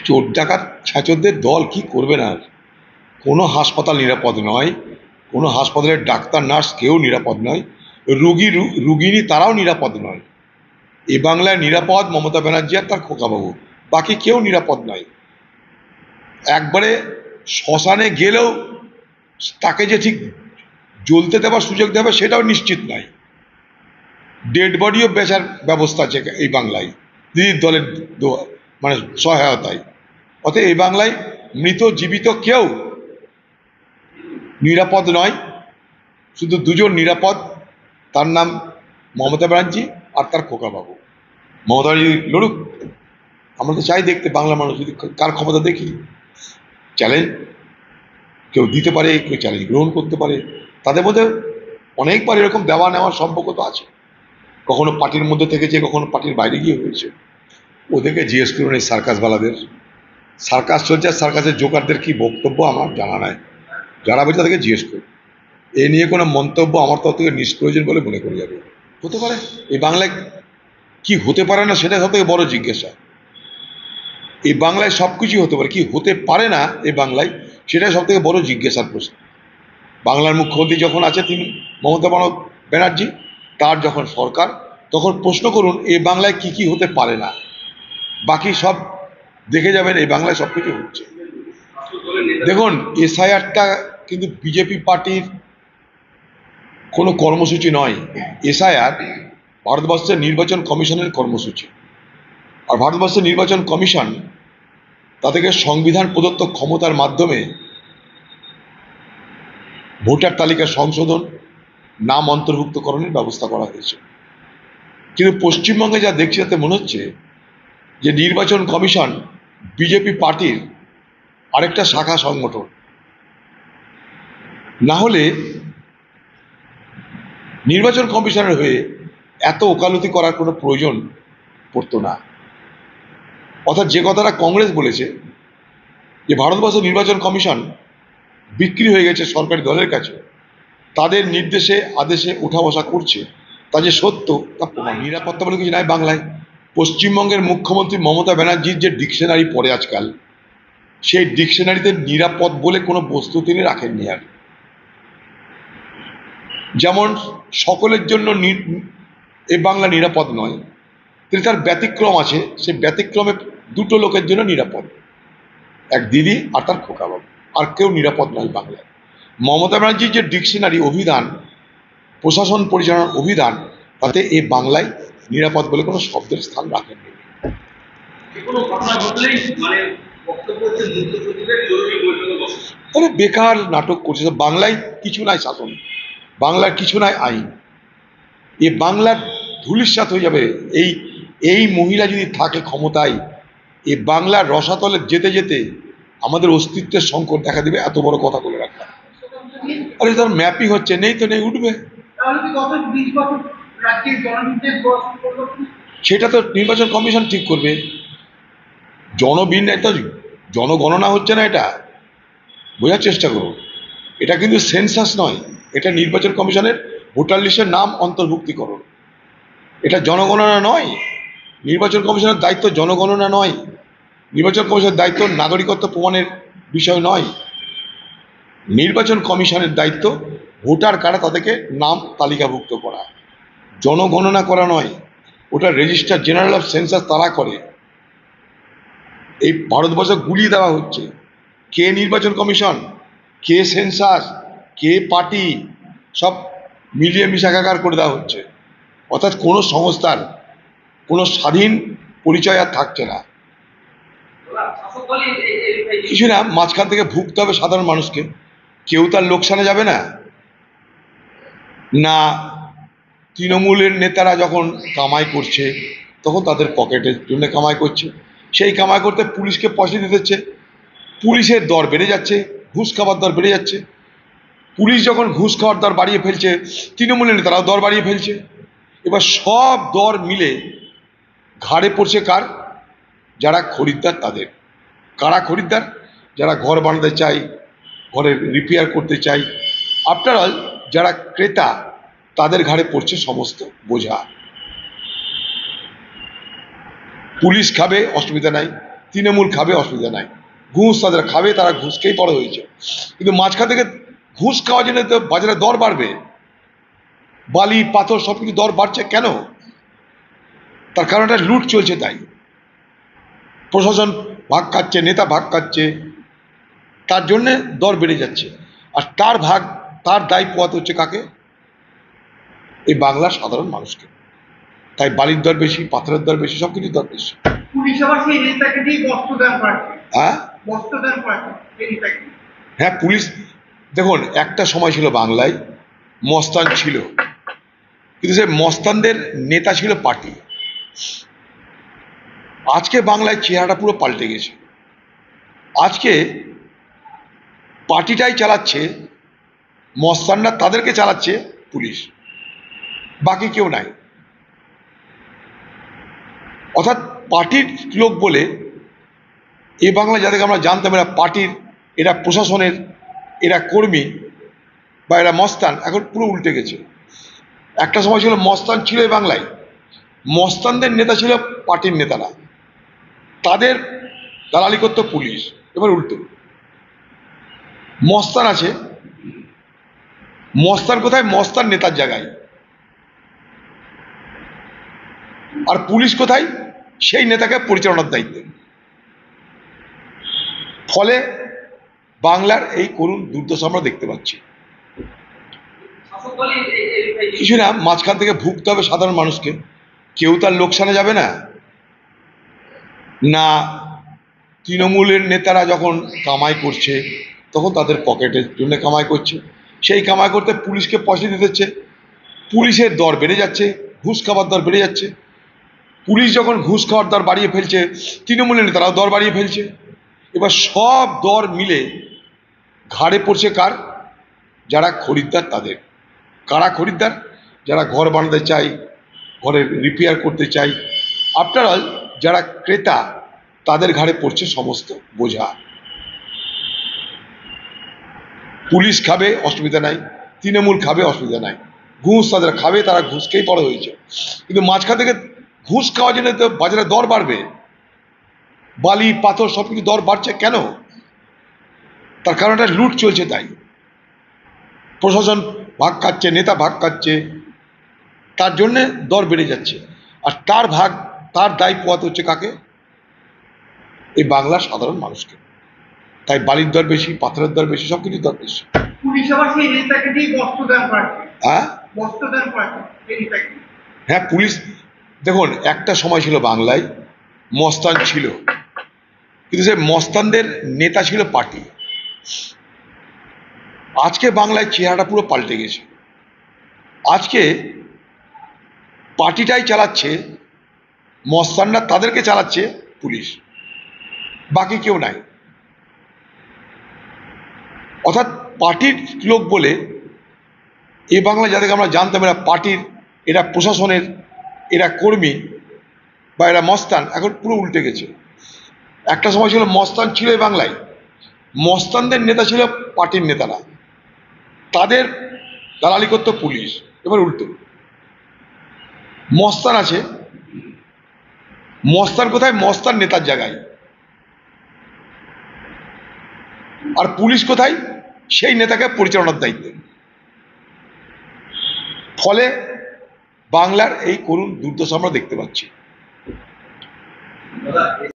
চোর ডাকাত ছাঁচোরদের দল কি করবে না? কোনো হাসপাতাল নিরাপদ নয়, কোনো হাসপাতালের ডাক্তার নার্স কেউ নিরাপদ নয়, রুগিনী তারাও নিরাপদ নয়। এ বাংলায় নিরাপদ মমতা ব্যানার্জি আর তার খোকাবাবু, বাকি কেউ নিরাপদ নয়। একবারে শ্মশানে গেলেও তাকে যে ঠিক জ্বলতে দেওয়ার সুযোগ দেবে সেটাও নিশ্চিত নয়। ডেড বডিও বেচার ব্যবস্থা আছে এই বাংলায় দিদির দলের মানে সহায়তায়। অতএব এই বাংলায় মৃত জীবিত কেউ নিরাপদ নয়, শুধু দুজন নিরাপদ, তার নাম মমতা ব্যানার্জি আর তার খোকাবাবু। মমতা ব্যানার্জি লড়ুক, আমরা তো চাই দেখতে বাংলা মানুষ যদি কার ক্ষমতা দেখি। চ্যালেঞ্জ কেউ দিতে পারে, কেউ চ্যালেঞ্জ গ্রহণ করতে পারে, তাদের মধ্যে অনেকবার এরকম দেওয়া নেওয়ার সম্পর্ক তো আছে। কখনো পার্টির মধ্যে থেকেছে, কখনো পার্টির বাইরে গিয়ে হয়েছে। ওদেরকে জিজ্ঞেস করুন এই সার্কাসওয়ালাদের, সার্কাস চলছে, সার্কাসের জোকারদের কি বক্তব্য আমার জানা নাই। যারা বলছে তাদেরকে জিজ্ঞেস করুন। এ নিয়ে কোনো মন্তব্য আমার তরফ থেকে নিষ্প্রয়োজন বলে মনে করে যাবে। হতে পারে এই বাংলায় কি হতে পারে না সেটা সব থেকে বড় জিজ্ঞাসা। এই বাংলায় সব কিছুই হতে পারে, কি হতে পারে না এই বাংলায় সেটাই সব থেকে বড় জিজ্ঞাসার প্রশ্ন। বাংলার মুখ্যমন্ত্রী যখন আছে তিনি মমতা ব্যানার্জি, তার যখন সরকার, তখন প্রশ্ন করুন এই বাংলায় কি কি হতে পারে না, বাকি সব দেখে যাবেন এই বাংলায় সব কিছু হচ্ছে। দেখুন এসআইআরটা কিন্তু বিজেপি পার্টির কোনো কর্মসূচি নয়। এসআইআর ভারতবর্ষের নির্বাচন কমিশনের কর্মসূচি। আর ভারতবর্ষের নির্বাচন কমিশন তাদেরকে সংবিধান প্রদত্ত ক্ষমতার মাধ্যমে ভোটার তালিকা সংশোধন, নাম অন্তর্ভুক্তকরণের ব্যবস্থা করা হয়েছে। কিন্তু পশ্চিমবঙ্গে যা দেখছি তাতে মনে হচ্ছে যে নির্বাচন কমিশন বিজেপি পার্টির আরেকটা শাখা সংগঠন। না হলে নির্বাচন কমিশনের হয়ে এত ওকালতি করার কোনো প্রয়োজন পড়তো না। অর্থাৎ যে কথাটা কংগ্রেস বলেছে যে ভারতবর্ষের নির্বাচন কমিশন বিক্রি হয়ে গেছে সরকারি দলের কাছে, তাদের নির্দেশে আদেশে উঠা বসা করছে, তা যে সত্য তা প্রমাণ। নিরাপত্তা বলে কিছু নাই বাংলায়। পশ্চিমবঙ্গের মুখ্যমন্ত্রী মমতা ব্যানার্জির যে ডিকশনারি পড়ে আজকাল, সেই ডিকশনারিতে নিরাপদ বলে কোনো বস্তু তিনি রাখেননি। আর যেমন সকলের জন্য এই বাংলা নিরাপদ নয়, তিনি তার ব্যতিক্রম আছে, সেই ব্যতিক্রমে দুটো লোকের জন্য নিরাপদ, এক দিদি আর তার খোকাবাবু, আর কেউ নিরাপদ নয় বাংলায়। মমতা ব্যানার্জির যে ডিকশনারি অভিধান, প্রশাসন পরিচালনার অভিধান, তাতে এই বাংলায় নিরাপদ বলে কোনো শব্দের স্থান রাখেননি। বেকার নাটক করছে। বাংলায় কিছু নাই শাসন, বাংলার কিছু নাই আইন, এ বাংলার ধূলিসাৎ হয়ে যাবে। এই মহিলা যদি থাকে ক্ষমতায়, এ বাংলার রসাতলে যেতে যেতে আমাদের অস্তিত্বের সংকট দেখা দেবে। এত বড় কথা বলে রাখলাম। আরে তার ম্যাপিং হচ্ছে, নেই তো নেই, উঠবে। সেটা তো নির্বাচন কমিশন ঠিক করবে। জনবিন্যাস তো, জনগণনা হচ্ছে না, এটা বোঝার চেষ্টা করুন। এটা কিন্তু সেন্সাস নয়, এটা নির্বাচন কমিশনের ভোটার লিস্টের নাম অন্তর্ভুক্তিকরণ। এটা জনগণনা নয়। নির্বাচন কমিশনের দায়িত্ব জনগণনা নয়, নির্বাচন কমিশনের দায়িত্ব নাগরিকত্ব প্রমাণের বিষয় নয়। নির্বাচন কমিশনের দায়িত্ব ভোটার কারা তাদেরকে নাম তালিকাভুক্ত করা, জনগণনা করা নয়। ওটা রেজিস্টার জেনারেল অফ সেন্সাস তারা করে। এই ভারতবর্ষে গুলিয়ে দেওয়া হচ্ছে কে নির্বাচন কমিশন, কে সেন্সাস, কে পার্টি, সব মিলিয়ে মিশাকার করে দেওয়া হচ্ছে। অর্থাৎ কোনো সংস্থার কোনো স্বাধীন পরিচয় আর থাকছে না। কিছু না, মাঝখান থেকে ভুগতে হবে সাধারণ মানুষকে। কেউ তার লোকসানে যাবে না। না তৃণমূলের নেতারা যখন কামাই করছে তখন তাদের পকেটের জন্য কামাই করছে, সেই কামাই করতে পুলিশকে পয়সা দিতে হচ্ছে, পুলিশের দর বেড়ে যাচ্ছে, ঘুষ খাওয়ার দর বেড়ে যাচ্ছে। পুলিশ যখন ঘুষ খাওয়ার দর বাড়িয়ে ফেলছে, তৃণমূলের নেতারাও দর বাড়িয়ে ফেলছে। এবার সব দর মিলে ঘাড়ে পড়ছে কার? যারা খরিদ্দার তাদের। কারা খরিদ্দার? যারা ঘর বানাতে চায়, ঘরের রিপেয়ার করতে চায়, আফটার অল যারা ক্রেতা, তাদের ঘাড়ে পড়ছে সমস্ত বোঝা। পুলিশ খাবে, অসুবিধা নাই, তৃণমূল খাবে, অসুবিধা নাই। ঘুষ তাদের খাবে, তারা ঘুষ খেয়েই বড় হয়েছে। কিন্তু মাঝখান থেকে ঘুষ খাওয়ার জন্য তো বাজারে দর বাড়বে, বালি পাথর সবকিছু দর বাড়ছে কেন? তার কারণ একটা লুট চলছে, তাই প্রশাসন ভাগ খাচ্ছে, নেতা ভাগ খাচ্ছে, তার জন্যে দর বেড়ে যাচ্ছে। আর তার দায় পোয়াতে হচ্ছে কাকে? এই বাংলার সাধারণ মানুষকে। তাই বালির দর বেশি, পাথরের দর বেশি, সবকিছু দর বেশি। পুলিশ আবার সেই নেতাকে দিয়ে বস্ত্রদান করাচ্ছে। হ্যাঁ বস্ত্রদান করাচ্ছে এই নেতাকে। হ্যাঁ, পুলিশ দেখুন, একটা সময় ছিল বাংলায় মস্তান ছিল, কিন্তু সে মস্তানদের নেতা ছিল পার্টি। আজকে বাংলায় চেহারাটা পুরো পাল্টে গেছে। আজকে পার্টিটাই চালাচ্ছে, মস্তানরা তাদেরকে চালাচ্ছে পুলিশ, বাকি কেউ নাই। অর্থাৎ পার্টির লোক বলে এই বাংলা যাদেরকে আমরা জানতাম এরা পার্টির, এরা প্রশাসনের, এরা কর্মী বা এরা মস্তান, এখন পুরো উল্টে গেছে। একটা সময় ছিল মস্তান ছিল এই বাংলায়, মস্তানদের নেতা ছিল পার্টির নেতারা, তাদের দালালি করতো পুলিশ। এবার উল্টো, মস্তান আছে, মস্তান কোথায়? মস্তান নেতার জায়গায়। আর পুলিশ কোথায়? সেই নেতাকে পরিচালনার দায়িত্বে। ফলে বাংলার এই করুণ দুর্দশা আমরা দেখতে পাচ্ছি। কিছু না, মাঝখান থেকে ভুগতে হবে সাধারণ মানুষকে। কেউ তার লোকসানে যাবে না। না, তৃণমূলের নেতারা যখন কামাই করছে তখন তাদের পকেটের জন্য কামাই করছে, সেই কামাই করতে পুলিশকে পয়সা দিতে হচ্ছে, পুলিশের দর বেড়ে যাচ্ছে, ঘুষ খাওয়ার দর বেড়ে যাচ্ছে। পুলিশ যখন ঘুষ খাওয়ার দর বাড়িয়ে ফেলছে, তৃণমূলের নেতারাও দর বাড়িয়ে ফেলছে। এবার সব দর মিলে ঘাড়ে পড়ছে কার? যারা খরিদ্দার তাদের। কারা খরিদ্দার? যারা ঘর বানাতে চায়, ঘরের রিপেয়ার করতে চায়, আফটার অল যারা ক্রেতা, তাদের ঘাড়ে পড়ছে সমস্ত বোঝা। পুলিশ খাবে, অসুবিধা নাই, তৃণমূল খাবে, অসুবিধা নাই। ঘুষ তাদের খাবে, তারা ঘুষ খেয়েই বড় হয়েছে। কিন্তু মাঝখান থেকে ঘুষ খাওয়ার জন্য তো বাজারে দর বাড়বে, বালি পাথর সবকিছু দর বাড়ছে কেন? তার কারণ একটা লুট চলছে, তাই প্রশাসন ভাগ খাচ্ছে, নেতা ভাগ খাচ্ছে, তার জন্যে দর বেড়ে যাচ্ছে। আর তার দায় পোয়াতে হচ্ছে কাকে? এই বাংলার সাধারণ মানুষকে। তাই বালির দর বেশি, পাথরের দর বেশি, সবকিছু দর বেশি। পুলিশ আবার সেই নেতাকে দিয়ে বস্ত্রদান করাচ্ছে। হ্যাঁ বস্ত্রদান করাচ্ছে এই নেতাকে। হ্যাঁ, পুলিশ দেখুন, একটা সময় ছিল বাংলায় মস্তান ছিল, কিন্তু সে মস্তানদের নেতা ছিল পার্টি। আজকে বাংলায় চেহারাটা পুরো পাল্টে গেছে। আজকে পার্টিটাই চালাচ্ছে, মস্তানরা তাদেরকে চালাচ্ছে পুলিশ, বাকি কেউ নাই। অর্থাৎ পার্টির লোক বলে এই বাংলা যাদেরকে আমরা জানতাম এরা পার্টির, এরা প্রশাসনের, এরা কর্মী বা এরা মস্তান, এখন পুরো উল্টে গেছে। একটা সময় ছিল মস্তান ছিল এই বাংলায়, মস্তানদের নেতা ছিল পার্টির নেতারা, তাদের দালালি করতো পুলিশ। এবার উল্টো, মস্তান আছে, মস্তান কোথায়? মস্তান নেতার জায়গায়। আর পুলিশ কোথায়? সেই নেতাকে পরিচালনার দায়িত্বে। ফলে বাংলার এই করুণ দুর্দশা আমরা দেখতে পাচ্ছি।